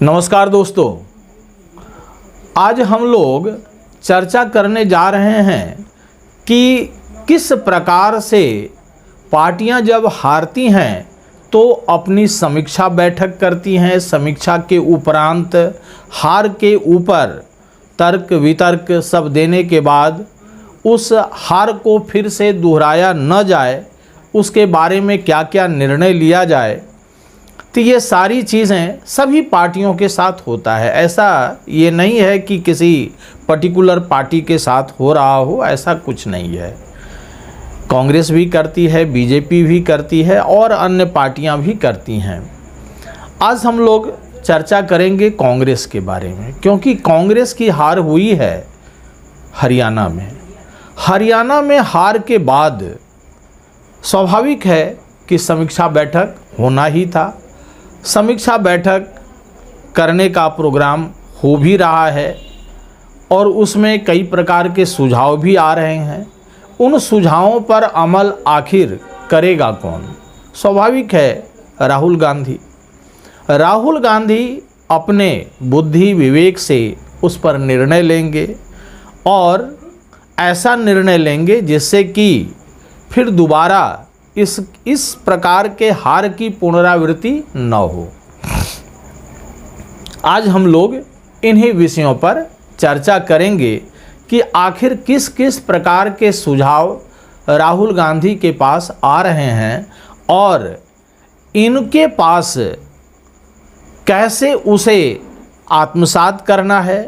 नमस्कार दोस्तों, आज हम लोग चर्चा करने जा रहे हैं कि किस प्रकार से पार्टियां जब हारती हैं तो अपनी समीक्षा बैठक करती हैं। समीक्षा के उपरांत हार के ऊपर तर्क वितर्क सब देने के बाद उस हार को फिर से दोहराया न जाए, उसके बारे में क्या क्या निर्णय लिया जाए। तो ये सारी चीज़ें सभी पार्टियों के साथ होता है। ऐसा ये नहीं है कि किसी पर्टिकुलर पार्टी के साथ हो रहा हो, ऐसा कुछ नहीं है। कांग्रेस भी करती है, बीजेपी भी करती है और अन्य पार्टियां भी करती हैं। आज हम लोग चर्चा करेंगे कांग्रेस के बारे में, क्योंकि कांग्रेस की हार हुई है हरियाणा में। हरियाणा में हार के बाद स्वाभाविक है कि समीक्षा बैठक होना ही था। समीक्षा बैठक करने का प्रोग्राम हो भी रहा है और उसमें कई प्रकार के सुझाव भी आ रहे हैं। उन सुझावों पर अमल आखिर करेगा कौन? स्वाभाविक है राहुल गांधी। राहुल गांधी अपने बुद्धि विवेक से उस पर निर्णय लेंगे और ऐसा निर्णय लेंगे जिससे कि फिर दोबारा इस प्रकार के हार की पुनरावृत्ति न हो। आज हम लोग इन्हीं विषयों पर चर्चा करेंगे कि आखिर किस किस प्रकार के सुझाव राहुल गांधी के पास आ रहे हैं और इनके पास कैसे उसे आत्मसात करना है,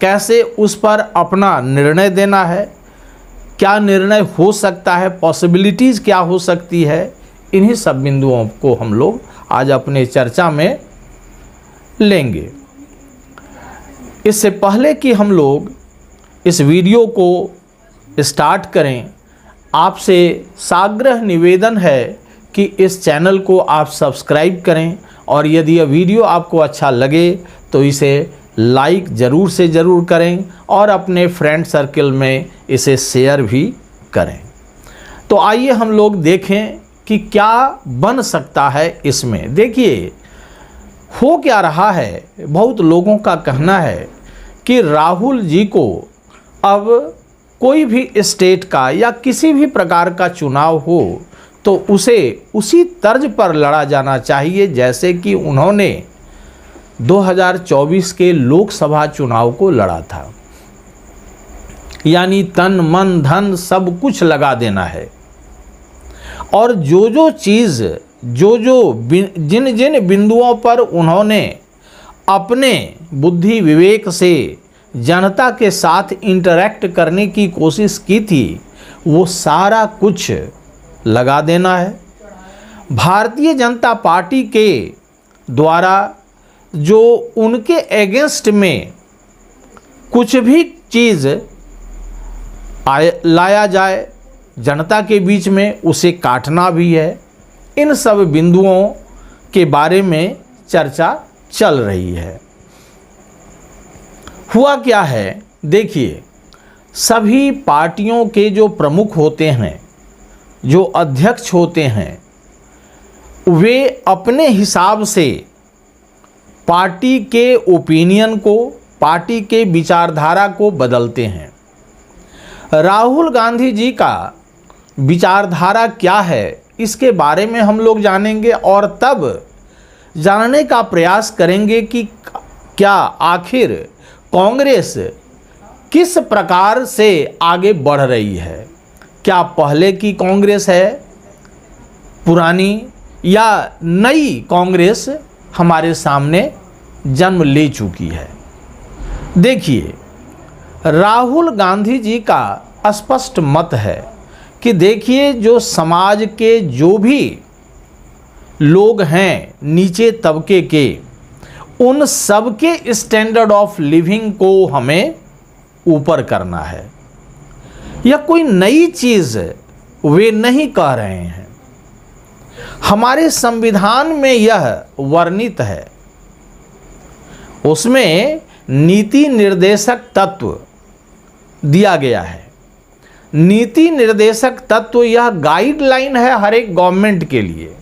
कैसे उस पर अपना निर्णय देना है, क्या निर्णय हो सकता है, पॉसिबिलिटीज़ क्या हो सकती है। इन्हीं सब बिंदुओं को हम लोग आज अपने चर्चा में लेंगे। इससे पहले कि हम लोग इस वीडियो को स्टार्ट करें, आपसे साग्रह निवेदन है कि इस चैनल को आप सब्सक्राइब करें और यदि यह वीडियो आपको अच्छा लगे तो इसे लाइक ज़रूर से ज़रूर करें और अपने फ्रेंड सर्कल में इसे शेयर भी करें। तो आइए हम लोग देखें कि क्या बन सकता है इसमें। देखिए हो क्या रहा है, बहुत लोगों का कहना है कि राहुल जी को अब कोई भी स्टेट का या किसी भी प्रकार का चुनाव हो तो उसे उसी तर्ज पर लड़ा जाना चाहिए जैसे कि उन्होंने 2024 के लोकसभा चुनाव को लड़ा था। यानी तन मन धन सब कुछ लगा देना है और जो चीज़ जिन जिन बिंदुओं पर उन्होंने अपने बुद्धि विवेक से जनता के साथ इंटरैक्ट करने की कोशिश की थी, वो सारा कुछ लगा देना है। भारतीय जनता पार्टी के द्वारा जो उनके एगेंस्ट में कुछ भी चीज़ लाया जाए जनता के बीच में, उसे काटना भी है। इन सब बिंदुओं के बारे में चर्चा चल रही है। हुआ क्या है, देखिए सभी पार्टियों के जो प्रमुख होते हैं, जो अध्यक्ष होते हैं, वे अपने हिसाब से पार्टी के ओपिनियन को, पार्टी के विचारधारा को बदलते हैं। राहुल गांधी जी का विचारधारा क्या है इसके बारे में हम लोग जानेंगे और तब जानने का प्रयास करेंगे कि क्या आखिर कांग्रेस किस प्रकार से आगे बढ़ रही है। क्या पहले की कांग्रेस है पुरानी, या नई कांग्रेस हमारे सामने जन्म ले चुकी है। देखिए राहुल गांधी जी का स्पष्ट मत है कि देखिए जो समाज के जो भी लोग हैं नीचे तबके के, उन सब के स्टैंडर्ड ऑफ लिविंग को हमें ऊपर करना है। यह कोई नई चीज़ वे नहीं कह रहे हैं, हमारे संविधान में यह वर्णित है। उसमें नीति निर्देशक तत्व दिया गया है। नीति निर्देशक तत्व यह गाइडलाइन है हर एक गवर्नमेंट के लिए,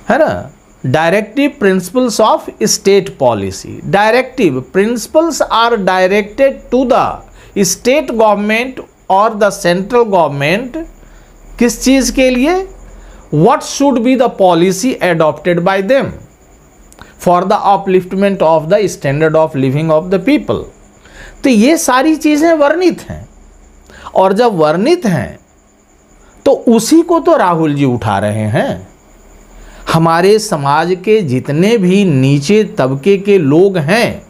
है ना। Directive principles of state policy. Directive principles are directed to the state government or the central government. किस चीज के लिए? What should be the policy adopted by them for the upliftment of the standard of living of the people. तो ये सारी चीजें वर्णित हैं, और जब वर्णित हैं तो उसी को तो राहुल जी उठा रहे हैं। हमारे समाज के जितने भी नीचे तबके के लोग हैं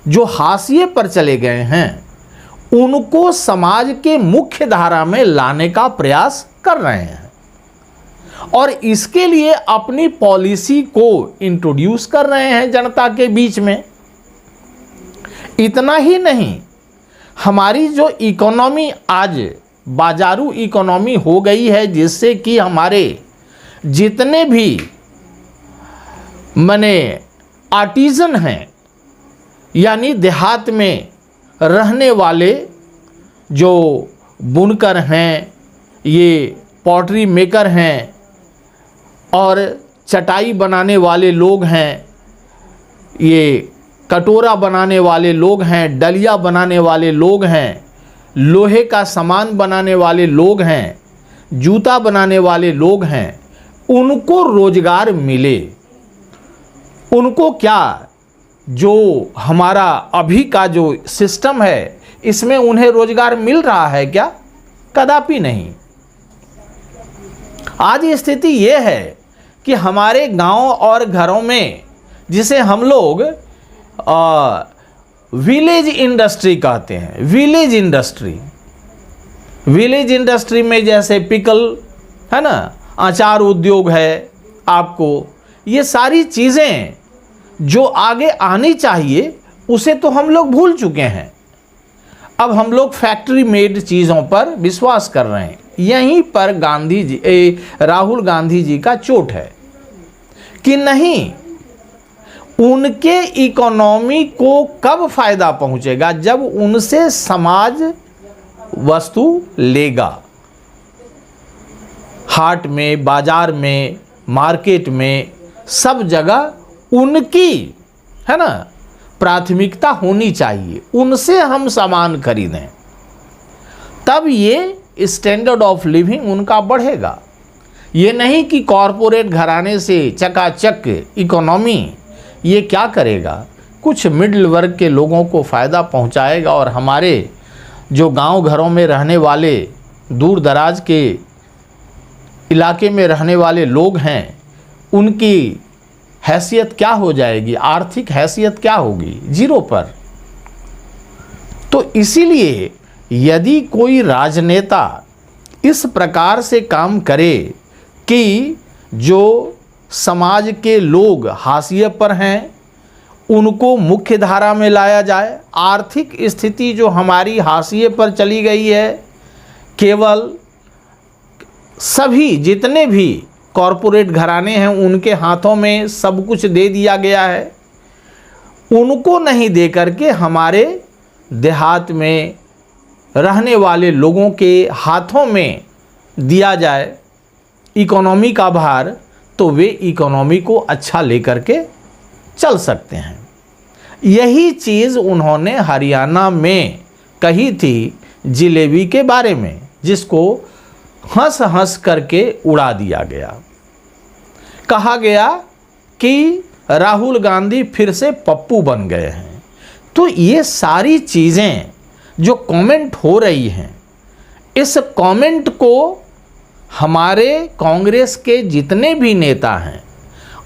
जो हाशिए पर चले गए हैं, उनको समाज के मुख्य धारा में लाने का प्रयास कर रहे हैं, और इसके लिए अपनी पॉलिसी को इंट्रोड्यूस कर रहे हैं जनता के बीच में। इतना ही नहीं, हमारी जो इकोनॉमी आज बाजारू इकोनॉमी हो गई है, जिससे कि हमारे जितने भी माने आर्टिजन हैं, यानी देहात में रहने वाले जो बुनकर हैं, ये पॉटरी मेकर हैं, और चटाई बनाने वाले लोग हैं, ये कटोरा बनाने वाले लोग हैं, डलिया बनाने वाले लोग हैं, लोहे का सामान बनाने वाले लोग हैं, जूता बनाने वाले लोग हैं, उनको रोजगार मिले। उनको क्या, जो हमारा अभी का जो सिस्टम है, इसमें उन्हें रोजगार मिल रहा है क्या? कदापि नहीं। आज स्थिति ये है कि हमारे गांव और घरों में, जिसे हम लोग विलेज इंडस्ट्री कहते हैं, विलेज इंडस्ट्री में जैसे पिकल है ना, अचार उद्योग है, आपको ये सारी चीज़ें जो आगे आनी चाहिए उसे तो हम लोग भूल चुके हैं। अब हम लोग फैक्ट्री मेड चीज़ों पर विश्वास कर रहे हैं। यहीं पर राहुल गांधी जी का चोट है कि नहीं, उनके इकोनॉमी को कब फायदा पहुंचेगा? जब उनसे समाज वस्तु लेगा। हाट में, बाजार में, मार्केट में, सब जगह उनकी है ना प्राथमिकता होनी चाहिए, उनसे हम सामान खरीदें, तब ये स्टैंडर्ड ऑफ लिविंग उनका बढ़ेगा। ये नहीं कि कॉरपोरेट घराने से चकाचक इकोनॉमी ये क्या करेगा, कुछ मिडिल वर्ग के लोगों को फ़ायदा पहुंचाएगा, और हमारे जो गांव घरों में रहने वाले, दूर दराज के इलाके में रहने वाले लोग हैं, उनकी हैसियत क्या हो जाएगी, आर्थिक हैसियत क्या होगी? जीरो पर। तो इसीलिए यदि कोई राजनेता इस प्रकार से काम करे कि जो समाज के लोग हाशिए पर हैं उनको मुख्य धारा में लाया जाए, आर्थिक स्थिति जो हमारी हाशिए पर चली गई है, केवल सभी जितने भी कॉरपोरेट घराने हैं उनके हाथों में सब कुछ दे दिया गया है, उनको नहीं दे करके हमारे देहात में रहने वाले लोगों के हाथों में दिया जाए इकोनॉमी का भार, तो वे इकोनॉमी को अच्छा लेकर के चल सकते हैं। यही चीज़ उन्होंने हरियाणा में कही थी जिलेबी के बारे में, जिसको हंस हंस करके उड़ा दिया गया। कहा गया कि राहुल गांधी फिर से पप्पू बन गए हैं। तो ये सारी चीज़ें जो कमेंट हो रही हैं, इस कमेंट को हमारे कांग्रेस के जितने भी नेता हैं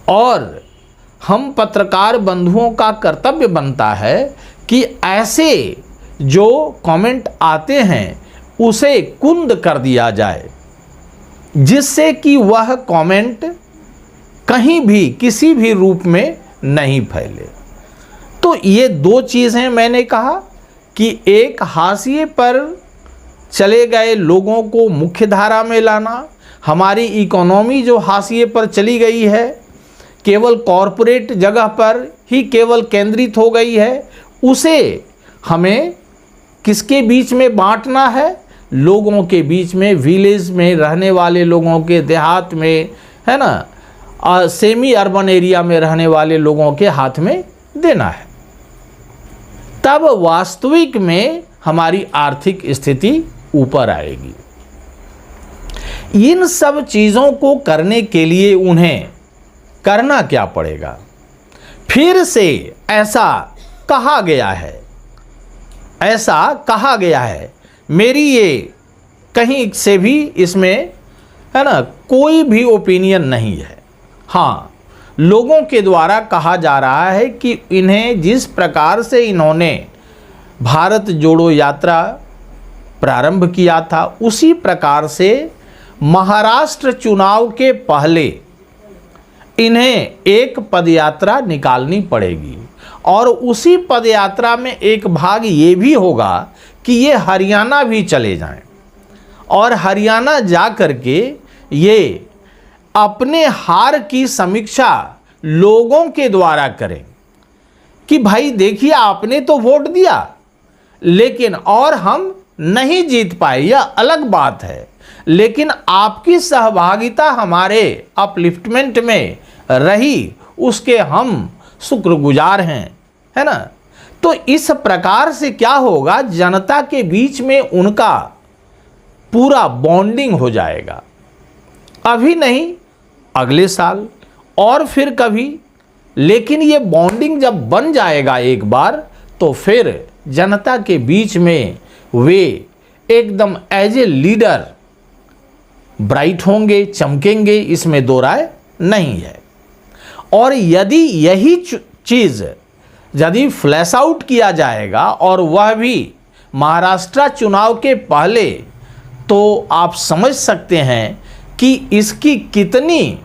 और हम पत्रकार बंधुओं का कर्तव्य बनता है कि ऐसे जो कमेंट आते हैं उसे कुंद कर दिया जाए, जिससे कि वह कमेंट कहीं भी किसी भी रूप में नहीं फैले। तो ये दो चीज़ें मैंने कहा कि एक, हाशिए पर चले गए लोगों को मुख्य धारा में लाना, हमारी इकोनॉमी जो हाशिए पर चली गई है, केवल कॉरपोरेट जगह पर ही केवल केंद्रित हो गई है, उसे हमें किसके बीच में बांटना है? लोगों के बीच में, विलेज में रहने वाले लोगों के, देहात में, है ना, सेमी अर्बन एरिया में रहने वाले लोगों के हाथ में देना है। तब वास्तविक में हमारी आर्थिक स्थिति ऊपर आएगी। इन सब चीज़ों को करने के लिए उन्हें करना क्या पड़ेगा? फिर से ऐसा कहा गया है, मेरी ये कहीं से भी इसमें है ना कोई भी ओपिनियन नहीं है। हाँ, लोगों के द्वारा कहा जा रहा है कि इन्हें जिस प्रकार से इन्होंने भारत जोड़ो यात्रा प्रारंभ किया था, उसी प्रकार से महाराष्ट्र चुनाव के पहले इन्हें एक पदयात्रा निकालनी पड़ेगी और उसी पदयात्रा में एक भाग ये भी होगा कि ये हरियाणा भी चले जाएं और हरियाणा जा कर के ये अपने हार की समीक्षा लोगों के द्वारा करें कि भाई देखिए, आपने तो वोट दिया लेकिन और हम नहीं जीत पाए, यह अलग बात है, लेकिन आपकी सहभागिता हमारे अपलिफ्टमेंट में रही, उसके हम शुक्रगुजार हैं, है ना। तो इस प्रकार से क्या होगा, जनता के बीच में उनका पूरा बॉन्डिंग हो जाएगा। अभी नहीं, अगले साल और फिर कभी, लेकिन ये बॉन्डिंग जब बन जाएगा एक बार, तो फिर जनता के बीच में वे एकदम एज ए लीडर ब्राइट होंगे, चमकेंगे, इसमें दो राय नहीं है। और यदि यही चीज़ यदि फ्लैश आउट किया जाएगा और वह भी महाराष्ट्र चुनाव के पहले, तो आप समझ सकते हैं कि इसकी कितनी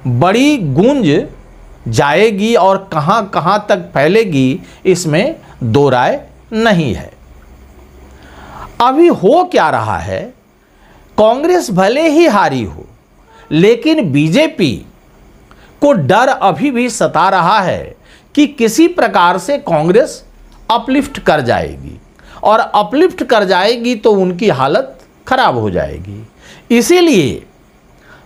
बड़ी गूंज जाएगी और कहां कहां तक फैलेगी, इसमें दो राय नहीं है। अभी हो क्या रहा है, कांग्रेस भले ही हारी हो, लेकिन बीजेपी को डर अभी भी सता रहा है कि किसी प्रकार से कांग्रेस अपलिफ्ट कर जाएगी, और अपलिफ्ट कर जाएगी तो उनकी हालत खराब हो जाएगी। इसीलिए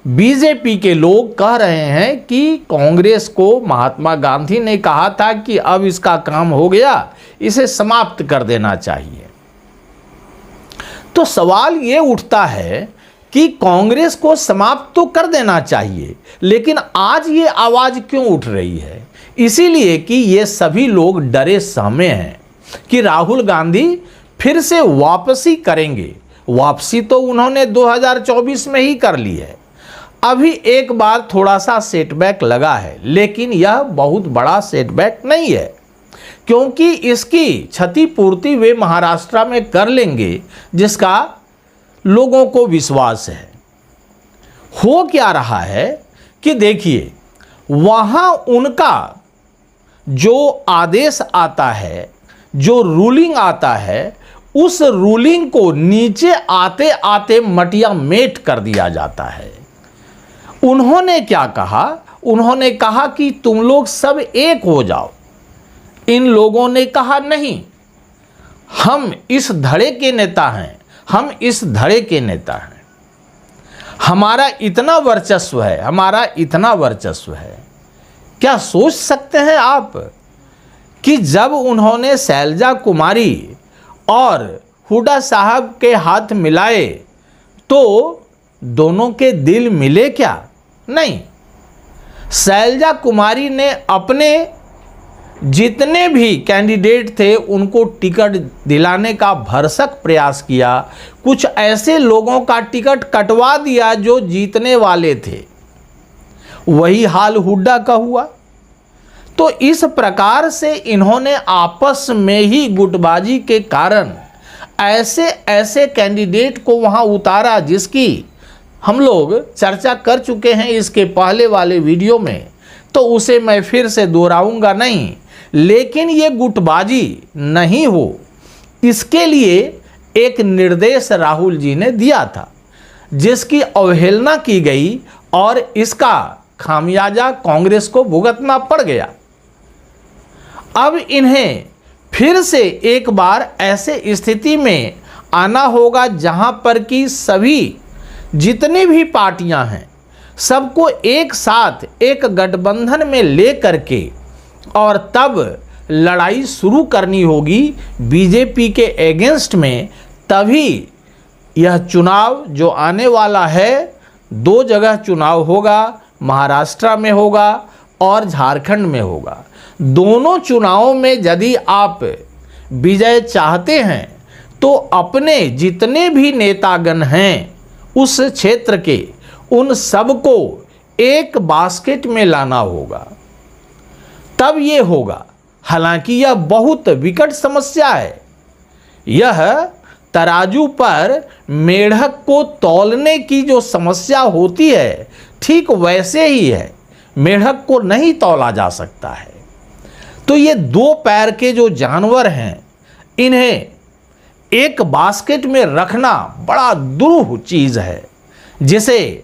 बीजेपी के लोग कह रहे हैं कि कांग्रेस को महात्मा गांधी ने कहा था कि अब इसका काम हो गया, इसे समाप्त कर देना चाहिए। तो सवाल ये उठता है कि कांग्रेस को समाप्त तो कर देना चाहिए, लेकिन आज ये आवाज़ क्यों उठ रही है? इसीलिए कि ये सभी लोग डरे सहमे हैं कि राहुल गांधी फिर से वापसी करेंगे। वापसी तो उन्होंने 2024 में ही कर ली है, अभी एक बार थोड़ा सा सेटबैक लगा है, लेकिन यह बहुत बड़ा सेटबैक नहीं है, क्योंकि इसकी क्षतिपूर्ति वे महाराष्ट्र में कर लेंगे, जिसका लोगों को विश्वास है। हो क्या रहा है कि देखिए, वहाँ उनका जो आदेश आता है, जो रूलिंग आता है, उस रूलिंग को नीचे आते आते मटिया मेट कर दिया जाता है। उन्होंने क्या कहा? उन्होंने कहा कि तुम लोग सब एक हो जाओ। इन लोगों ने कहा नहीं, हम इस धड़े के नेता हैं, हम इस धड़े के नेता हैं, हमारा इतना वर्चस्व है, हमारा इतना वर्चस्व है। क्या सोच सकते हैं आप कि जब उन्होंने शैलजा कुमारी और हुड्डा साहब के हाथ मिलाए तो दोनों के दिल मिले क्या? नहीं। शैलजा कुमारी ने अपने जितने भी कैंडिडेट थे उनको टिकट दिलाने का भरसक प्रयास किया, कुछ ऐसे लोगों का टिकट कटवा दिया जो जीतने वाले थे। वही हाल हुड्डा का हुआ। तो इस प्रकार से इन्होंने आपस में ही गुटबाजी के कारण ऐसे ऐसे कैंडिडेट को वहां उतारा, जिसकी हम लोग चर्चा कर चुके हैं इसके पहले वाले वीडियो में, तो उसे मैं फिर से दोहराऊंगा नहीं। लेकिन ये गुटबाजी नहीं हो, इसके लिए एक निर्देश राहुल जी ने दिया था, जिसकी अवहेलना की गई और इसका खामियाजा कांग्रेस को भुगतना पड़ गया। अब इन्हें फिर से एक बार ऐसे स्थिति में आना होगा जहां पर कि सभी जितनी भी पार्टियां हैं सबको एक साथ एक गठबंधन में ले करके और तब लड़ाई शुरू करनी होगी बीजेपी के एगेंस्ट में। तभी यह चुनाव जो आने वाला है, 2 जगह चुनाव होगा, महाराष्ट्र में होगा और झारखंड में होगा। दोनों चुनावों में यदि आप विजय चाहते हैं तो अपने जितने भी नेतागण हैं उस क्षेत्र के, उन सबको एक बास्केट में लाना होगा, तब ये होगा। हालांकि यह बहुत विकट समस्या है। यह तराजू पर मेढक को तौलने की जो समस्या होती है, ठीक वैसे ही है। मेढक को नहीं तौला जा सकता है। तो ये 2 पैर के जो जानवर हैं, इन्हें एक बास्केट में रखना बड़ा दुरूह चीज़ है, जिसे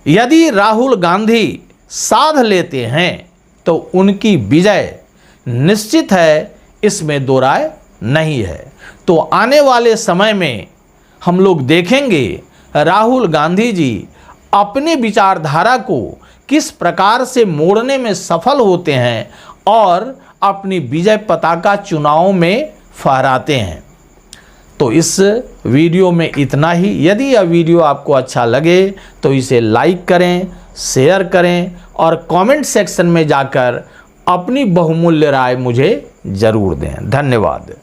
यदि राहुल गांधी साध लेते हैं तो उनकी विजय निश्चित है, इसमें दो राय नहीं है। तो आने वाले समय में हम लोग देखेंगे राहुल गांधी जी अपने विचारधारा को किस प्रकार से मोड़ने में सफल होते हैं और अपनी विजय पताका चुनाव में फहराते हैं। तो इस वीडियो में इतना ही। यदि यह वीडियो आपको अच्छा लगे तो इसे लाइक करें, शेयर करें और कमेंट सेक्शन में जाकर अपनी बहुमूल्य राय मुझे ज़रूर दें। धन्यवाद।